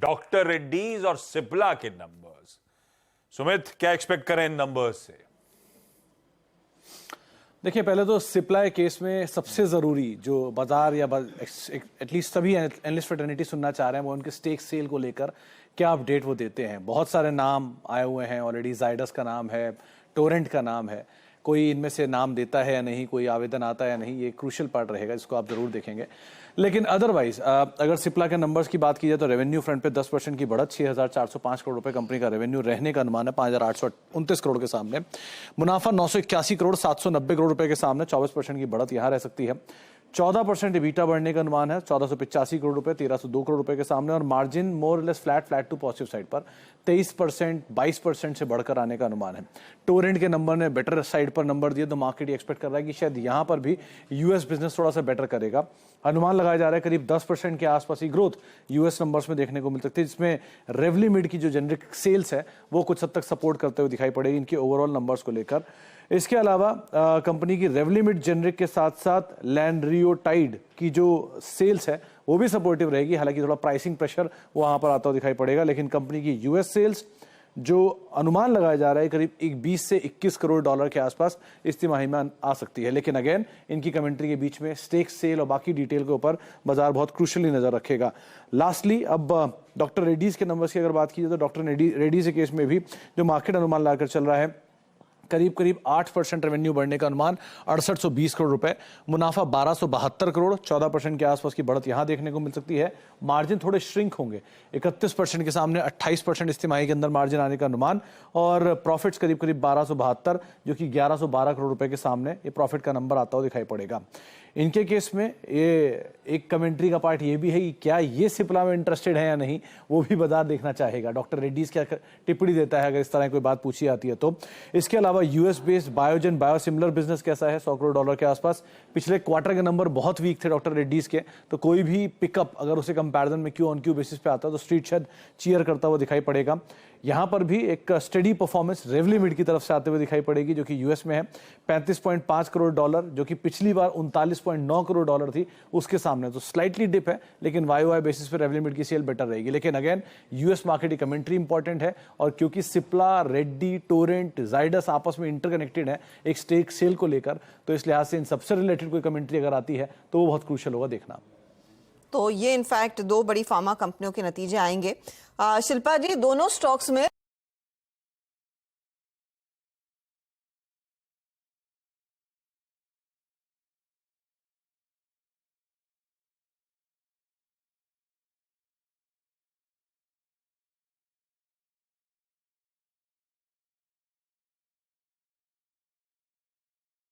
Doctor Reddy's और सिप्ला के numbers. Sumit, क्या एक्सपेक्ट करें इन नंबर्स से? देखिए, पहले तो सिप्ला केस में सबसे ज़रूरी जो बाजार या एटलीस्ट सभी एनालिस्ट फ्रेटर्निटी सुनना चाह रहे हैं वो उनके स्टेक सेल को लेकर क्या अपडेट वो देते हैं। बहुत सारे नाम आए हुए हैं ऑलरेडी, जाइडस का नाम है, टोरेंट का नाम है, कोई इनमें से नाम देता है या नहीं, कोई आवेदन आता है या नहीं, ये क्रूशियल पार्ट रहेगा जिसको आप जरूर देखेंगे। लेकिन अदरवाइज अगर सिप्ला के नंबर्स की बात की जाए तो रेवेन्यू फ्रंट पे 10% की बढ़त, 6,405 करोड़ रुपए कंपनी का रेवेन्यू रहने का अनुमान है 5,829 करोड़ के सामने। मुनाफा 981 करोड़ 790 करोड़ रुपए के सामने, 24% की बढ़त यहां रह सकती है। 14% EBITDA बढ़ने का अनुमान है 1485 करोड़ रुपए 1302 करोड़ रुपए के सामने, और margin more less flat to positive side पर 23% 22% से बढ़कर आने का अनुमान है। टोरेंट के नंबर ने बेटर साइड पर नंबर दिए तो मार्केट ये एक्सपेक्ट कर रहा है कि शायद यहां पर भी यूएस बिजनेस थोड़ा सा बेटर करेगा। अनुमान लगाया जा रहा है करीब 10% के आसपास ही ग्रोथ यूएस नंबर्स में देखने को मिल सकती है, जिसमें रेवलीमिड की जो जेनरिक सेल्स है वो कुछ हद तक सपोर्ट करते हुए दिखाई पड़ेगी इनके ओवरऑल नंबर्स को लेकर। इसके अलावा कंपनी की रेवलीमिड जेनरिक के साथ साथ लैंड्रियोटाइड की जो सेल्स है वो भी सपोर्टिव रहेगी। हालांकि थोड़ा प्राइसिंग प्रेशर वहां पर आता हुआ दिखाई पड़ेगा, लेकिन कंपनी की यूएस सेल्स जो अनुमान लगाया जा रहा है करीब 20 से 21 करोड़ डॉलर के आसपास इस तिमाही में आ सकती है। लेकिन अगेन इनकी कमेंट्री के बीच में स्टेक सेल और बाकी डिटेल के ऊपर बाजार बहुत क्रूशियली नजर रखेगा। लास्टली अब डॉक्टर रेड्डीज के नंबर्स की अगर बात की जाए तो डॉक्टर रेड्डीज के केस में भी जो मार्केट अनुमान लाकर चल रहा है करीब 8% रेवेन्यू बढ़ने का अनुमान 6820 करोड़ रुपए, मुनाफा 1272 करोड़, 14% के आसपास की बढ़त यहां देखने को मिल सकती है। मार्जिन थोड़े श्रिंक होंगे, 31% के सामने 28% इस तिमाही के अंदर मार्जिन आने का अनुमान, और प्रॉफिट्स करीब 1272 जो कि 1112 करोड़ रुपए के सामने ये प्रॉफिट का नंबर आता हुआ दिखाई पड़ेगा। इनके केस में ये एक कमेंट्री का पार्ट ये भी है कि क्या ये सिप्ला में इंटरेस्टेड है या नहीं, वो भी बाजार देखना चाहेगा। डॉक्टर रेड्डीज क्या टिप्पणी देता है अगर इस तरह कोई बात पूछी जाती है तो। इसके अलावा यूएस बेस्ड बायोजन बायोसिमिलर बिजनेस कैसा है, 100 करोड़ डॉलर के आसपास। पिछले क्वार्टर के नंबर बहुत वीक थे डॉक्टर रेड्डीज के, तो कोई भी पिकअप अगर उसे कंपैरिजन में क्यू ऑन क्यू बेसिस पे आता है तो स्ट्रीट शायद चीयर करता हुआ दिखाई पड़ेगा। यहां पर भी एक स्टडी परफॉर्मेंस रेवलीमिड की तरफ से आते हुए दिखाई पड़ेगी, जो कि यूएस में है 35.5 करोड़ डॉलर, जो कि पिछली बार 39.9 करोड़ डॉलर थी उसके सामने। तो स्लाइटली डिप है, लेकिन वाई बेसिस पे रेवलीमिड की सेल बेटर रहेगी। लेकिन अगेन यूएस मार्केट की कमेंट्री इंपॉर्टेंट है, और क्योंकि सिप्ला, रेड्डी, टोरेंट, जाइडस आपस में इंटरकनेक्टेड है एक स्टेक सेल को लेकर, तो इस लिहाज से इन सबसे रिलेटेड कोई कमेंट्री अगर आती है तो वो बहुत क्रूशियल होगा देखना। तो ये इनफैक्ट दो बड़ी फार्मा कंपनियों के नतीजे आएंगे। शिल्पा जी, दोनों स्टॉक्स में